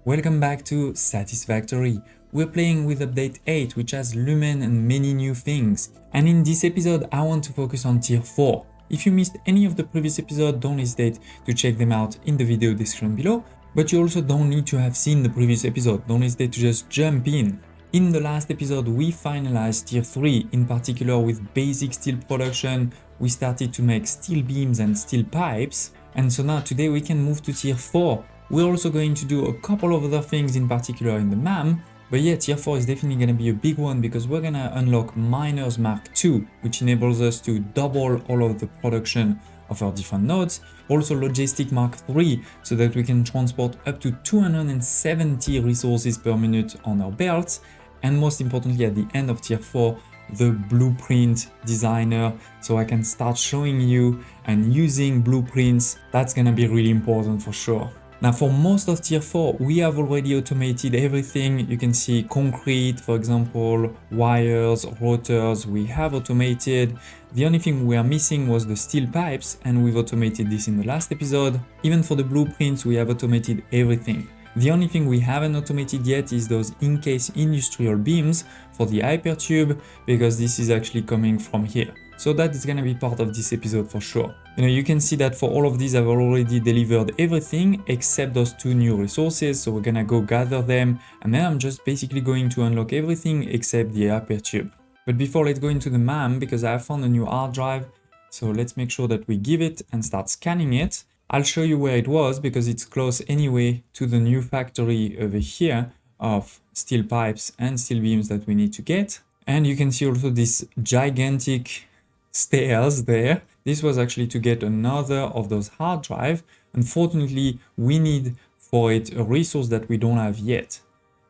Welcome back to Satisfactory. We're playing with update 8, which has Lumen and many new things. And in this episode, I want to focus on tier 4. If you missed any of the previous episodes, don't hesitate to check them out in the video description below. But you also don't need to have seen the previous episode, don't hesitate to just jump in. In the last episode, we finalized tier 3, in particular with basic steel production. We started to make steel beams and steel pipes. And so now today we can move to tier 4. We're also going to do a couple of other things in particular in the MAM, but yeah, tier 4 is definitely going to be a big one because we're going to unlock Miners Mark II, which enables us to double all of the production of our different nodes. Also Logistic Mark III, so that we can transport up to 270 resources per minute on our belts. And most importantly, at the end of tier 4, the blueprint designer, so I can start showing you and using blueprints. That's going to be really important for sure. Now for most of tier 4, we have already automated everything. You can see concrete, for example, wires, rotors, we have automated. The only thing we are missing was the steel pipes, and we've automated this in the last episode. Even for the blueprints, we have automated everything. The only thing we haven't automated yet is those Encassed industrial beams for the hypertube, because this is actually coming from here. So that is going to be part of this episode for sure. You can see that for all of these I've already delivered everything except those 2 new resources, so we're gonna go gather them, and then I'm just basically going to unlock everything except the hypertube. But before, let's go into the MAM because I have found a new hard drive, so let's make sure that we give it and start scanning it. I'll show you where it was because it's close anyway to the new factory over here of steel pipes and steel beams that we need to get. And you can see also this gigantic stairs there. This was actually to get another of those hard drive. Unfortunately, we need for it a resource that we don't have yet.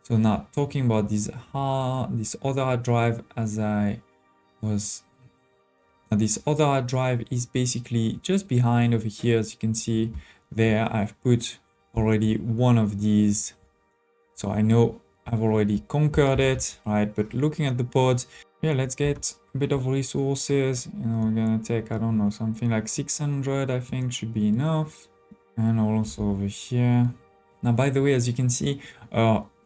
So now talking about this other hard drive, this other hard drive is basically just behind over here. As you can see there, I've put already one of these, so I know I've already conquered it, right? But looking at the pods, yeah, let's get a bit of resources. We're gonna take, I don't know, something like 600, I think should be enough. And also over here. Now, by the way, as you can see,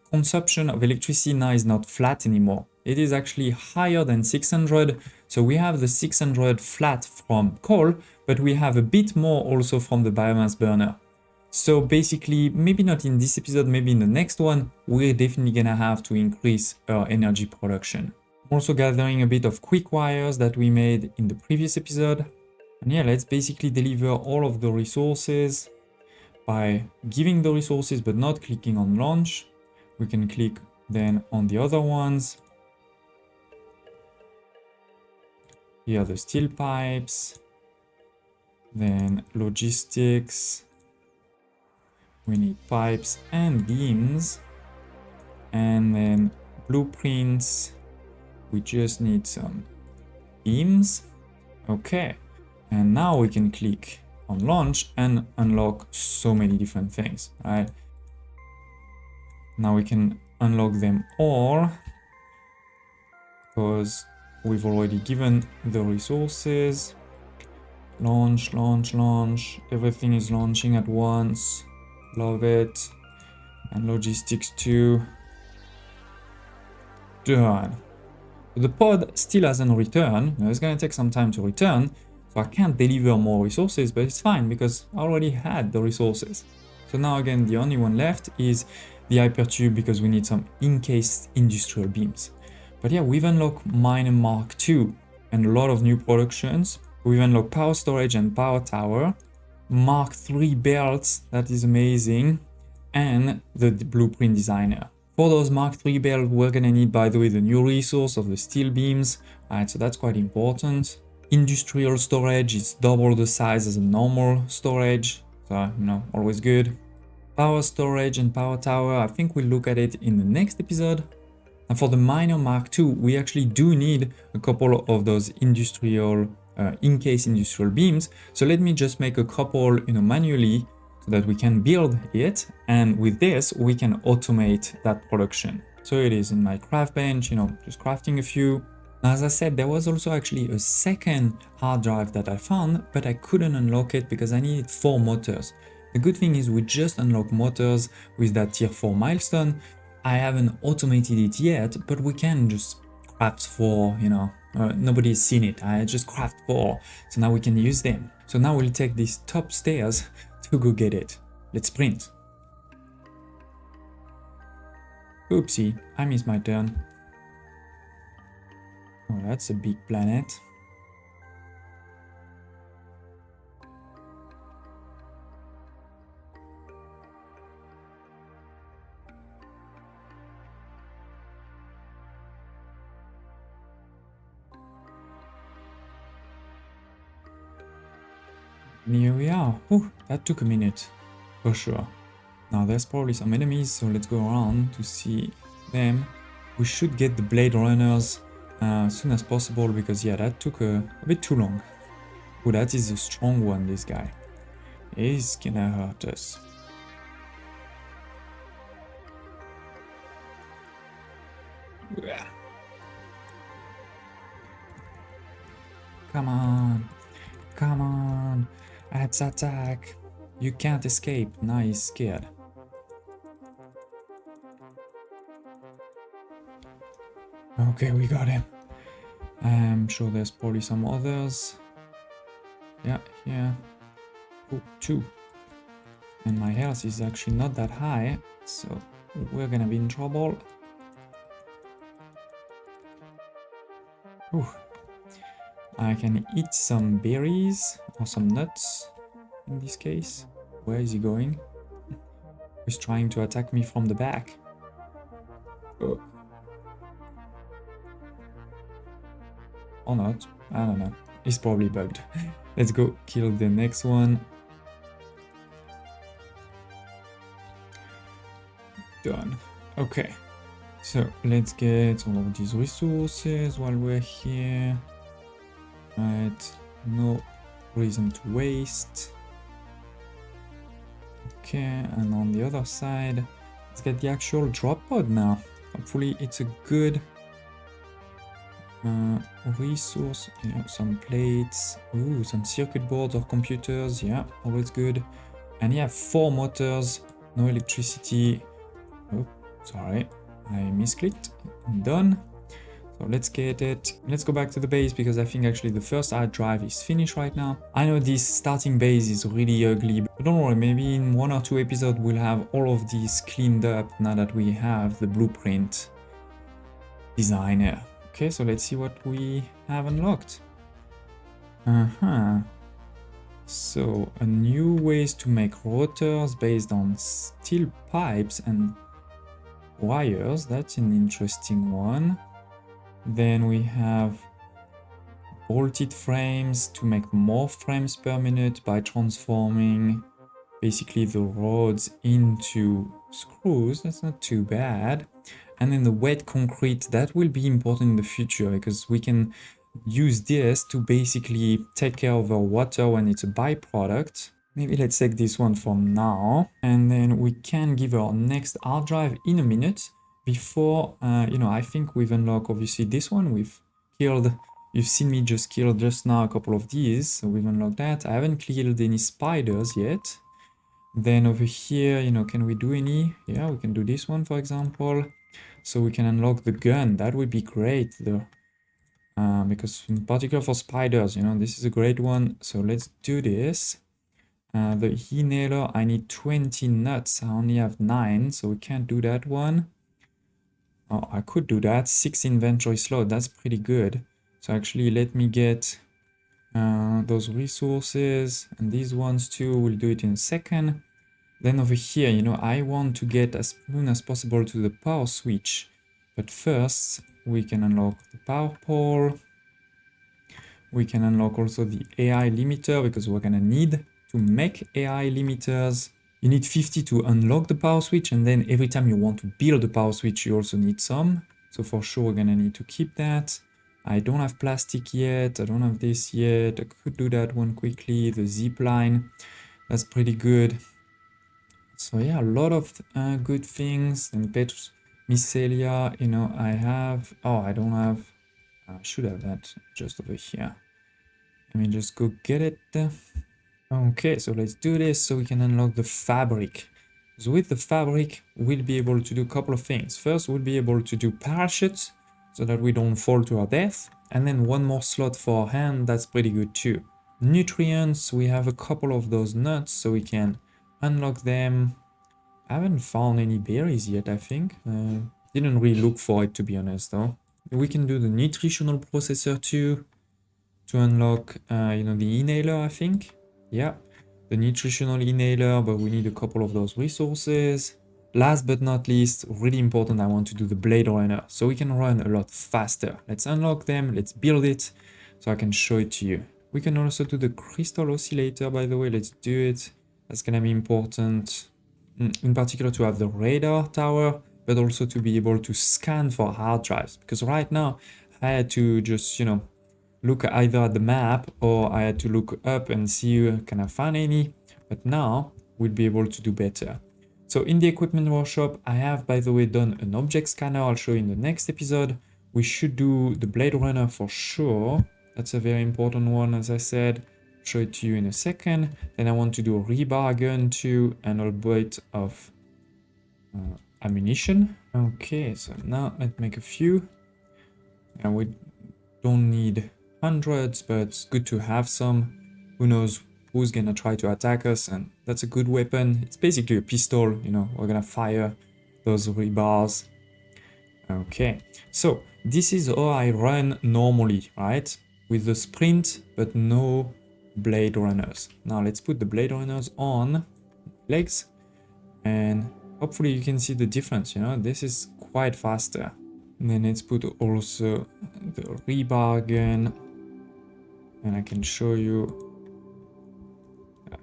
consumption of electricity now is not flat anymore. It is actually higher than 600. So we have the 600 flat from coal, but we have a bit more also from the biomass burner. So basically, maybe not in this episode, maybe in the next one, we're definitely gonna have to increase our energy production. I'm also gathering a bit of quick wires that we made in the previous episode. And yeah, let's basically deliver all of the resources by giving the resources but not clicking on launch. We can click then on the other ones. Here are the steel pipes, then logistics. We need pipes and beams, and then blueprints. We just need some beams. Okay, and now we can click on launch and unlock so many different things, right? Now we can unlock them all because we've already given the resources. Launch, launch, launch. Everything is launching at once. Love it. And logistics too. Done. The pod still hasn't returned. It's going to take some time to return, so I can't deliver more resources, but it's fine because I already had the resources. So now again, the only one left is the hypertube because we need some encased industrial beams. But yeah, we've unlocked Miner Mark II and a lot of new productions. We've unlocked power storage and power tower, Mark III belts, that is amazing, and the blueprint designer. For those Mark III belts, we're gonna need, by the way, the new resource of the steel beams. Alright, so that's quite important. Industrial storage is double the size as a normal storage, so always good. Power storage and power tower, I think we'll look at it in the next episode. And for the Miner Mark II, we actually do need a couple of those industrial, encased industrial beams. So let me just make a couple, manually, so that we can build it, and with this we can automate that production. So it is in my craft bench, just crafting a few. Now, as I said, there was also actually a second hard drive that I found, but I couldn't unlock it because I needed 4 motors. The good thing is we just unlock motors with that tier 4 milestone. I haven't automated it yet, but we can just craft 4, you know, nobody's seen it. I just craft 4, so now we can use them. So now we'll take these top stairs to go get it. Let's sprint. Oopsie, I missed my turn. Oh, that's a big planet. And here we are. Whew, that took a minute, for sure. Now there's probably some enemies, so let's go around to see them. We should get the Blade Runners as soon as possible, because yeah, that took a bit too long. Oh, that is a strong one, this guy. He's gonna hurt us. Come on. Come on. Let's attack. You can't escape. Now he's scared. Okay, we got him. I'm sure there's probably some others. Yeah, yeah. Oh, 2. And my health is actually not that high, so we're gonna be in trouble. Ooh. I can eat some berries or some nuts in this case. Where is he going? He's trying to attack me from the back. Oh. Or not. I don't know. He's probably bugged. Let's go kill the next one. Done. Okay. So let's get all of these resources while we're here. Right. No reason to waste. Okay, and on the other side, let's get the actual drop pod now. Hopefully it's a good resource. Yeah, some plates. Ooh, some circuit boards or computers. Yeah, always good. And yeah, 4 motors, no electricity. Oh, sorry, I misclicked. Done. So let's get it. Let's go back to the base, because I think actually the first hard drive is finished right now. I know this starting base is really ugly, but don't worry, maybe in 1 or 2 episodes we'll have all of these cleaned up now that we have the blueprint designer. Okay, so let's see what we have unlocked. So a new ways to make rotors based on steel pipes and wires. That's an interesting one. Then we have bolted frames to make more frames per minute by transforming basically the rods into screws. That's not too bad. And then the wet concrete, that will be important in the future, because we can use this to basically take care of our water when it's a byproduct. Maybe let's take this one for now, and then we can give our next hard drive in a minute. Before, you know, I think we've unlocked obviously this one. We've killed, you've seen me just kill just now a couple of these, so we've unlocked that. I haven't killed any spiders yet. Then over here, you know, can we do any? Yeah, we can do this one, for example. So we can unlock the gun. That would be great, though. Because in particular for spiders, you know, this is a great one. So let's do this. The he-nailer, I need 20 nuts. I only have 9, so we can't do that one. Oh, I could do that. 6 inventory slot. That's pretty good. So actually, let me get those resources, and these ones too. We'll do it in a second. Then over here, you know, I want to get as soon as possible to the power switch. But first, we can unlock the power pole. We can unlock also the AI limiter, because we're gonna need to make AI limiters. You need 50 to unlock the power switch, and then every time you want to build a power switch, you also need some. So for sure, we're gonna need to keep that. I don't have plastic yet. I don't have this yet. I could do that one quickly. The zip line, that's pretty good. So yeah, a lot of good things. And Petrus Mycelia, you know, I have, oh, I don't have, I should have that just over here. Let me just go get it. Okay, so let's do this so we can unlock the fabric. So with the fabric, we'll be able to do a couple of things. First, we'll be able to do parachutes so that we don't fall to our death. And then one more slot for our hand, that's pretty good too. Nutrients, we have a couple of those nuts so we can unlock them. I haven't found any berries yet, I think. Didn't really look for it, to be honest, though. We can do the nutritional processor too to unlock, the inhaler, I think. Yeah, the nutritional inhaler, but we need a couple of those resources. Last but not least, really important, I want to do the blade runner so we can run a lot faster. Let's unlock them, let's build it so I can show it to you. We can also do the crystal oscillator, by the way, let's do it. That's gonna be important, in particular to have the radar tower, but also to be able to scan for hard drives. Because right now, I had to just, look either at the map or I had to look up and see can I find any, but now we'll be able to do better. So in the equipment workshop, I have, by the way, done an object scanner. I'll show you in the next episode. We should do the blade runner for sure. That's a very important one, as I said. I'll show it to you in a second. Then I want to do a rebar gun too and a bit of ammunition. Okay, so now let's make a few. And we don't need hundreds, but it's good to have some. Who knows who's gonna try to attack us, and that's a good weapon. It's basically a pistol, we're gonna fire those rebars. Okay, so this is how I run normally, right? With the sprint, but no blade runners. Now let's put the blade runners on legs, and hopefully you can see the difference, this is quite faster. And then let's put also the rebar gun. And I can show you.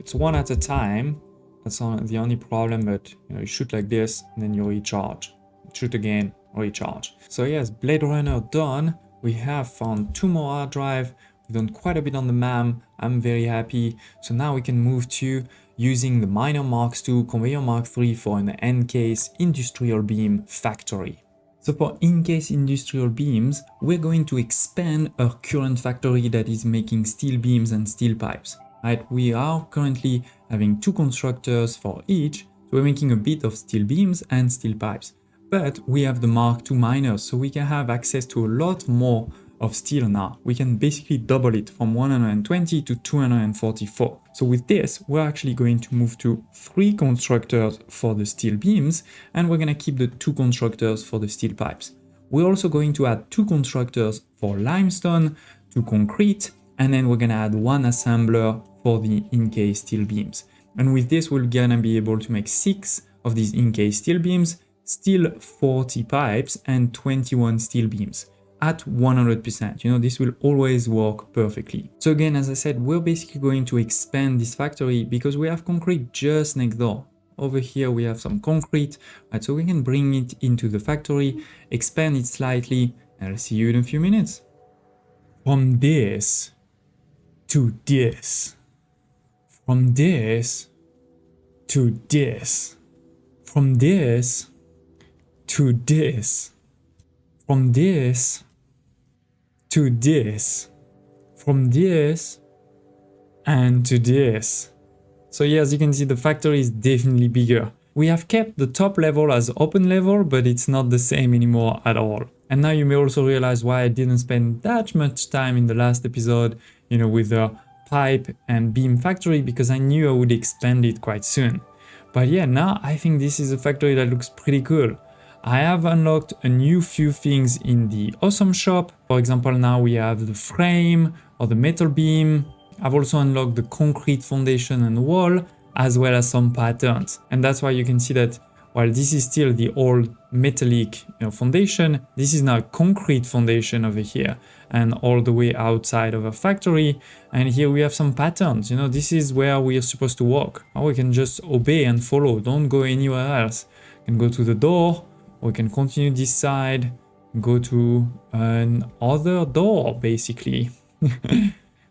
It's one at a time. That's the only problem, but you shoot like this, and then you recharge. Shoot again, recharge. So yes, Blade Runner done. We have found 2 more hard drive. We've done quite a bit on the MAM. I'm very happy. So now we can move to using the Miner Mark II, Conveyor Mark III for an Encassed industrial beam factory. So for Encassed industrial beams, we're going to expand our current factory that is making steel beams and steel pipes. Right? We are currently having 2 constructors for each, so we're making a bit of steel beams and steel pipes. But we have the Mark II miners, so we can have access to a lot more of steel now. We can basically double it from 120 to 244. So with this, we're actually going to move to 3 constructors for the steel beams, and we're going to keep the 2 constructors for the steel pipes. We're also going to add 2 constructors for limestone, 2 concrete, and then we're going to add 1 assembler for the Encased steel beams. And with this, we're going to be able to make 6 of these Encased steel beams, still 40 pipes, and 21 steel beams at 100%. This will always work perfectly. So again, as I said, we're basically going to expand this factory because we have concrete just next door. Over here, we have some concrete, right? So we can bring it into the factory, expand it slightly, and I'll see you in a few minutes. From this to this, from this to this, from this to this, from this to this, from this and to this. So yeah, as you can see, the factory is definitely bigger. We have kept the top level as open level, but it's not the same anymore at all. And now you may also realize why I didn't spend that much time in the last episode, with the pipe and beam factory, because I knew I would expand it quite soon. But yeah, now I think this is a factory that looks pretty cool. I have unlocked a new few things in the awesome shop. For example, now we have the frame or the metal beam. I've also unlocked the concrete foundation and wall, as well as some patterns. And that's why you can see that while this is still the old metallic foundation, this is now a concrete foundation over here and all the way outside of a factory. And here we have some patterns. This is where we are supposed to walk. Or we can just obey and follow. Don't go anywhere else. You can go to the door, or we can continue this side, go to another door, basically.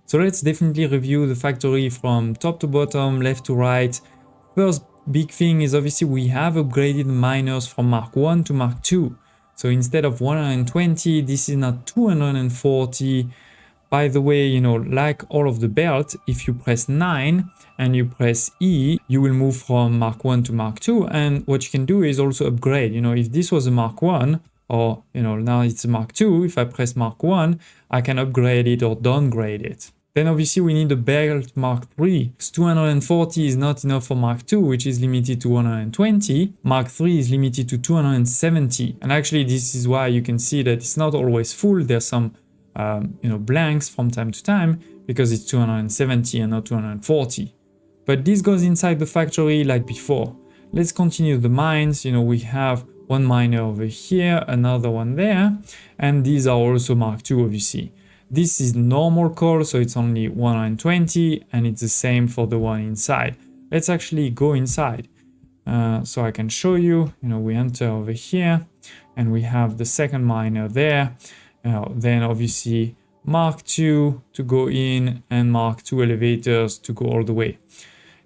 So let's definitely review the factory from top to bottom, left to right. First big thing is obviously we have upgraded miners from Mark 1 to Mark 2. So instead of 120, this is now 240 By the way, you know, like all of the belt, if you press 9 and you press E, you will move from Mark 1 to Mark 2. And what you can do is also upgrade. You know, if this was a Mark 1, or, you know, now it's a Mark 2, if I press Mark 1, I can upgrade it or downgrade it. Then obviously we need a belt Mark 3. 240 is not enough for Mark 2, which is limited to 120. Mark 3 is limited to 270. And actually this is why you can see that it's not always full. There's some you know, blanks from time to time because it's 270 and not 240. But this goes inside the factory like before. Let's continue the mines. You know, we have one miner over here, another one there, and these are also Mark II, obviously. This is normal coal, so it's only 120, and it's the same for the one inside. Let's actually go inside. So I can show you, you know, we enter over here, and we have the second miner there. Then obviously Mark II to go in and Mark II elevators to go all the way.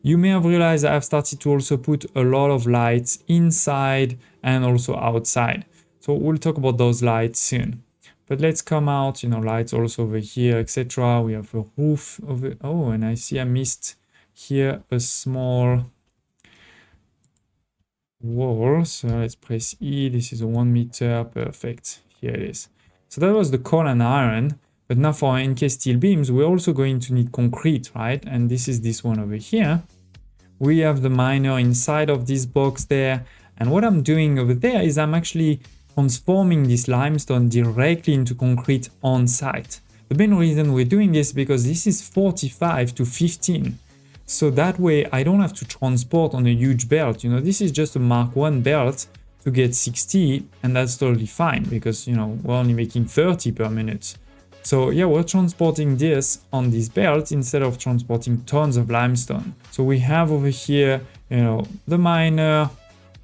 You may have realized I've started to also put a lot of lights inside and also outside. So we'll talk about those lights soon. But let's come out, you know, lights also over here, etc. We have a roof over, oh, and I see I missed here a small wall. So let's press E. This is a 1 meter, perfect. Here it is. So that was the coal and iron. But now for our encased steel beams, we're also going to need concrete, right? And this is this one over here. We have the miner inside of this box there. And what I'm doing over there is I'm actually transforming this limestone directly into concrete on site. The main reason we're doing this is because this is 45 to 15. So that way I don't have to transport on a huge belt. You know, this is just a Mark 1 belt to get 60, and that's totally fine because, you know, we're only making 30 per minute. So yeah, we're transporting this on this belt instead of transporting tons of limestone. So we have over here, you know, the miner.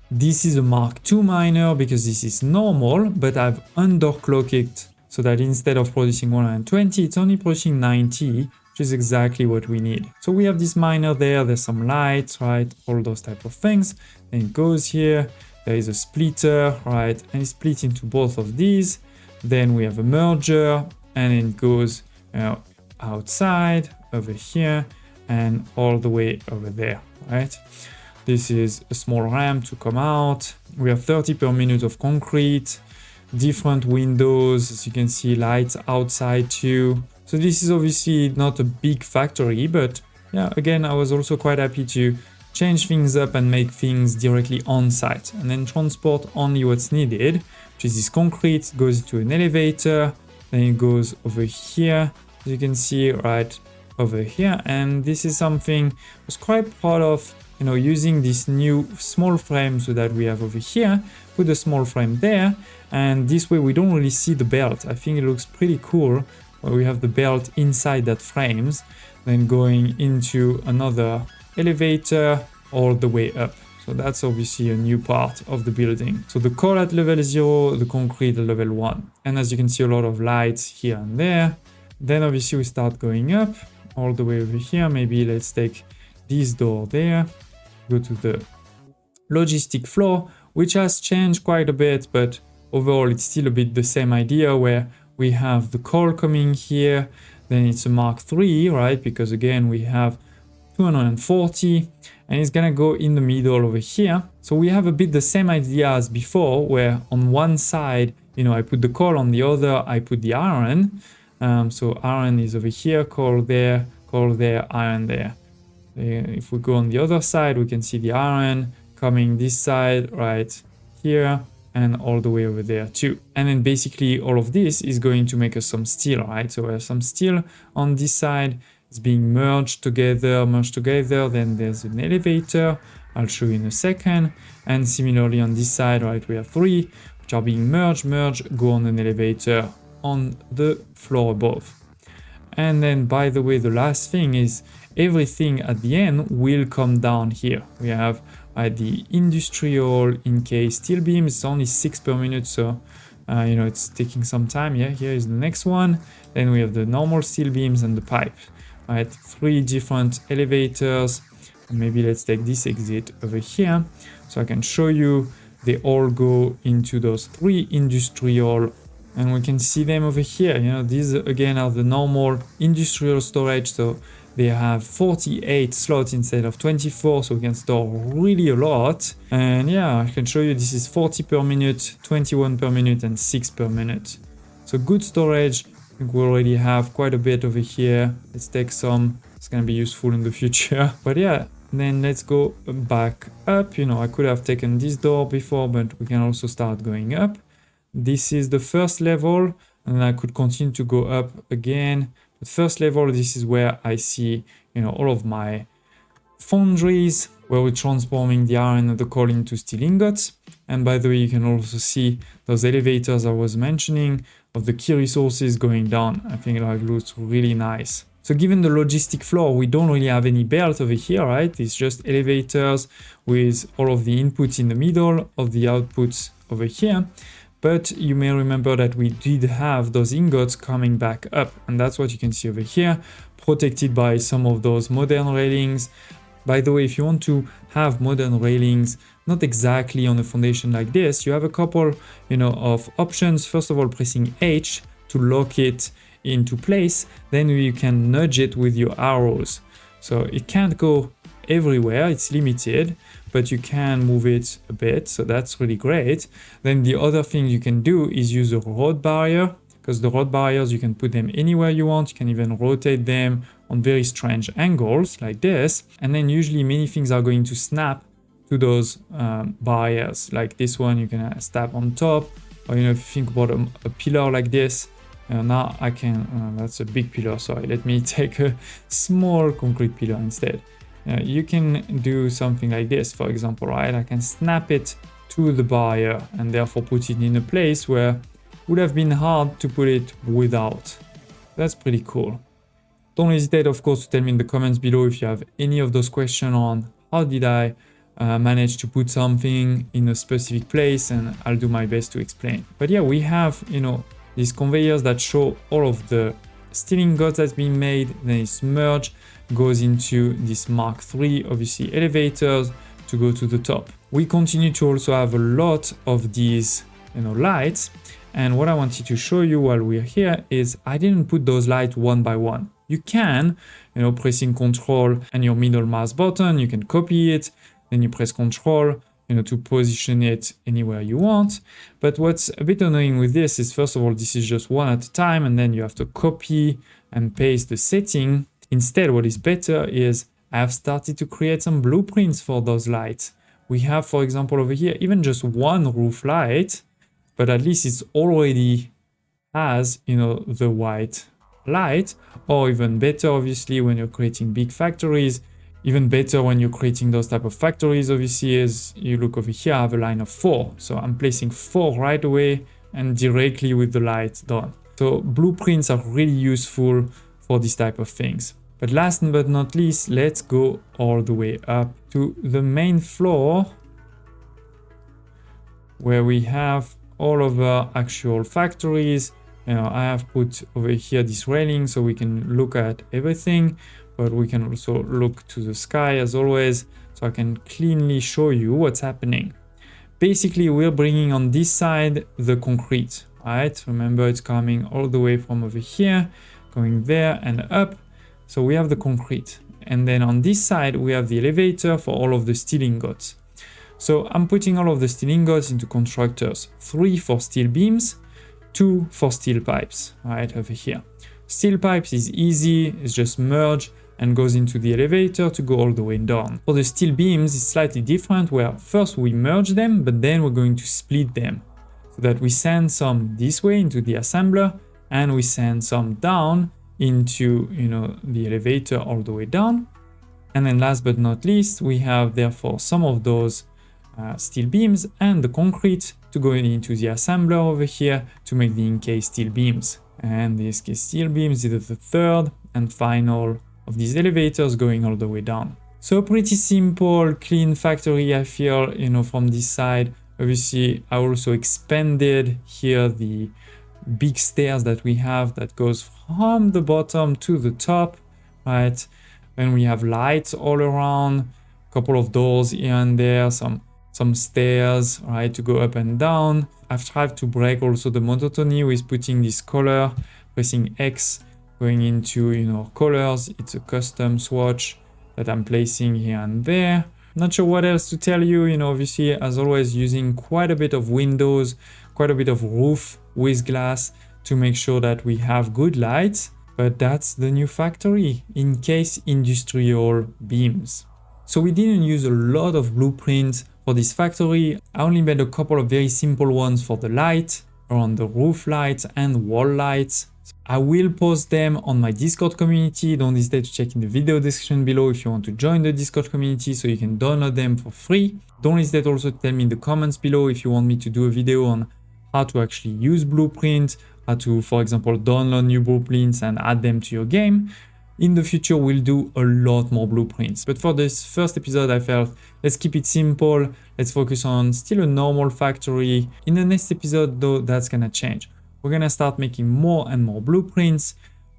This is a Mark II miner because this is normal, but I've underclocked it so that instead of producing 120, it's only producing 90, which is exactly what we need. So we have this miner there, there's some lights, right? All those type of things. Then it goes here, there is a splitter, right? And it's split into both of these. Then we have a merger, and it goes outside over here and all the way over there, right? This is a small ramp to come out. We have 30 per minute of concrete, different windows, as you can see, lights outside too. So this is obviously not a big factory, but yeah, again, I was also quite happy to change things up and make things directly on site and then transport only what's needed, which is this concrete, goes into an elevator. Then it goes over here, as you can see, right over here. And this is something I was quite proud of, you know, using this new small frame so that we have over here, put a small frame there. And this way we don't really see the belt. I think it looks pretty cool where we have the belt inside that frames, then going into another elevator all the way up. So that's obviously a new part of the building. So the coal at level 0, the concrete at level 1. And as you can see, a lot of lights here and there. Then obviously we start going up all the way over here. Maybe let's take this door there, go to the logistic floor, which has changed quite a bit, but overall it's still a bit the same idea where we have the coal coming here. Then it's a Mark III, right? Because again, we have 240 and it's gonna go in the middle over here. So we have a bit the same idea as before, where on one side, you know, I put the coal, on the other I put the iron. So iron is over here, coal there, iron there. If we go on the other side, we can see the iron coming this side right here and all the way over there too. And then basically all of this is going to make us some steel, right? So we have some steel on this side. It's being merged together. Then there's an elevator. I'll show you in a second. And similarly on this side, right, we have 3 which are being merged, go on an elevator on the floor above. And then, by the way, the last thing is everything at the end will come down here. We have the industrial encased steel beam. It's only 6 per minute, so you know, it's taking some time. Yeah, here is the next one. Then we have the normal steel beams and the pipe. Right, 3 different elevators. Maybe let's take this exit over here so I can show you. They all go into those 3 industrial And we can see them over here. You know, these again are the normal industrial storage. So they have 48 slots instead of 24. So we can store really a lot. And yeah, I can show you this is 40 per minute, 21 per minute, and 6 per minute. So good storage. I think we already have quite a bit over here. Let's take some. It's going to be useful in the future. But yeah, then let's go back up. You know, I could have taken this door before, but we can also start going up. This is the first level, and I could continue to go up again. But first level, this is where I see, you know, all of my foundries, where we're transforming the iron and the coal into steel ingots. And by the way, you can also see those elevators I was mentioning of the key resources going down. I think it looks really nice. So given the logistic floor, we don't really have any belt over here, right? It's just elevators with all of the inputs in the middle of the outputs over here. But you may remember that we did have those ingots coming back up, and that's what you can see over here, protected by some of those modern railings. By the way, if you want to have modern railings, not exactly on a foundation like this, you have a couple, you know, of options. First of all, pressing H to lock it into place, then you can nudge it with your arrows. So it can't go everywhere, it's limited, but you can move it a bit, so that's really great. Then the other thing you can do is use a road barrier, because the road barriers, you can put them anywhere you want. You can even rotate them on very strange angles like this. And then usually many things are going to snap to those barriers. Like this one, you can stab on top, or you know, if you think about a pillar like this, now I can, that's a big pillar, sorry, let me take a small concrete pillar instead. You can do something like this, for example, right? I can snap it to the barrier and therefore put it in a place where it would have been hard to put it without. That's pretty cool. Don't hesitate, of course, to tell me in the comments below if you have any of those questions on how did I manage to put something in a specific place, and I'll do my best to explain. But yeah, we have, you know, these conveyors that show all of the steel ingots that's been made, then it's merged, goes into this Mark III, obviously elevators to go to the top. We continue to also have a lot of these, you know, lights. And what I wanted to show you while we're here is I didn't put those lights one by one. You can, you know, pressing Control and your middle mouse button, you can copy it, then you press Control, you know, to position it anywhere you want. But what's a bit annoying with this is, first of all, this is just one at a time, and then you have to copy and paste the setting. Instead, what is better is I've started to create some blueprints for those lights. We have, for example, over here, even just one roof light, but at least it's already has, you know, the white light. Or even better, obviously, when you're creating big factories, even better when you're creating those type of factories, obviously, as you look over here, I have a line of 4. So I'm placing 4 right away and directly with the light done. So blueprints are really useful for this type of things. But last but not least, let's go all the way up to the main floor, where we have all of our actual factories. You know, I have put over here this railing so we can look at everything, but we can also look to the sky as always, so I can cleanly show you what's happening. Basically, we're bringing on this side the concrete, right? Remember, it's coming all the way from over here, going there and up. So we have the concrete. And then on this side, we have the elevator for all of the steel ingots. So I'm putting all of the steel ingots into constructors. 3 for steel beams, 2 for steel pipes, right over here. Steel pipes is easy, it's just merge and goes into the elevator to go all the way down. For the steel beams, it's slightly different, where first we merge them, but then we're going to split them, so that we send some this way into the assembler, and we send some down into, you know, the elevator all the way down. And then last but not least, we have therefore some of those steel beams and the concrete to go into the assembler over here to make the encased steel beams. And the encased steel beams is the third and final of these elevators going all the way down. So pretty simple, clean factory, I feel, you know, from this side. Obviously, I also expanded here the big stairs that we have that goes from the bottom to the top, right? Then we have lights all around, a couple of doors here and there, some some stairs, right, to go up and down. I've tried to break also the monotony with putting this color, pressing X, going into, colors. It's a custom swatch that I'm placing here and there. Not sure what else to tell you, obviously, as always, using quite a bit of windows, quite a bit of roof with glass to make sure that we have good light. But that's the new factory, Encassed industrial beams. So we didn't use a lot of blueprints for this factory. I only made a couple of very simple ones for the light, around the roof lights and wall lights. I will post them on my Discord community. Don't hesitate to check in the video description below if you want to join the Discord community so you can download them for free. Don't hesitate also to tell me in the comments below if you want me to do a video on how to actually use blueprints, how to, for example, download new blueprints and add them to your game. In the future, we'll do a lot more blueprints. But for this first episode, I felt let's keep it simple. Let's focus on still a normal factory. In the next episode, though, that's gonna change. We're gonna start making more and more blueprints.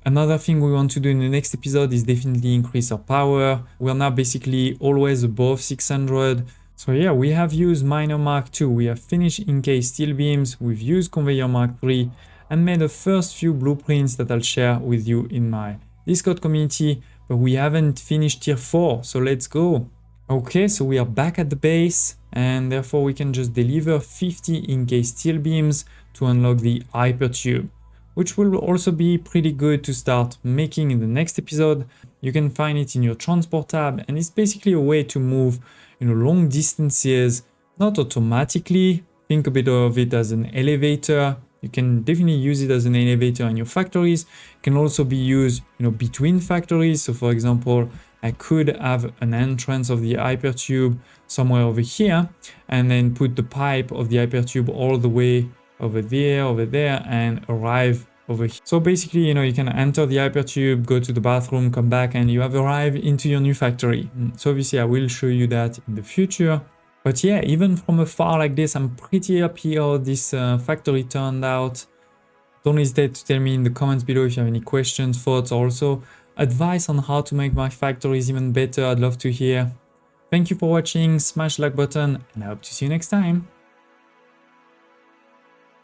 Another thing we want to do in the next episode is definitely increase our power. We're now basically always above 600. So yeah, we have used Manor Mark II. We have finished Encased steel beams. We've used conveyor Mark III and made the first few blueprints that I'll share with you in my Discord community, but we haven't finished tier 4, so let's go. Okay, so we are back at the base, and therefore we can just deliver 50 Encased steel beams to unlock the hypertube, which will also be pretty good to start making in the next episode. You can find it in your transport tab, and it's basically a way to move, long distances, not automatically. Think a bit of it as an elevator. You can definitely use it as an elevator in your factories. It can also be used, between factories. So for example, I could have an entrance of the hypertube somewhere over here and then put the pipe of the hypertube all the way over there and arrive over here. So basically, you can enter the hypertube, go to the bathroom, come back, and you have arrived into your new factory. So obviously I will show you that in the future. But yeah, even from afar like this, I'm pretty happy how this factory turned out. Don't hesitate to tell me in the comments below if you have any questions, thoughts, or also advice on how to make my factories even better. I'd love to hear. Thank you for watching, smash the like button, and I hope to see you next time.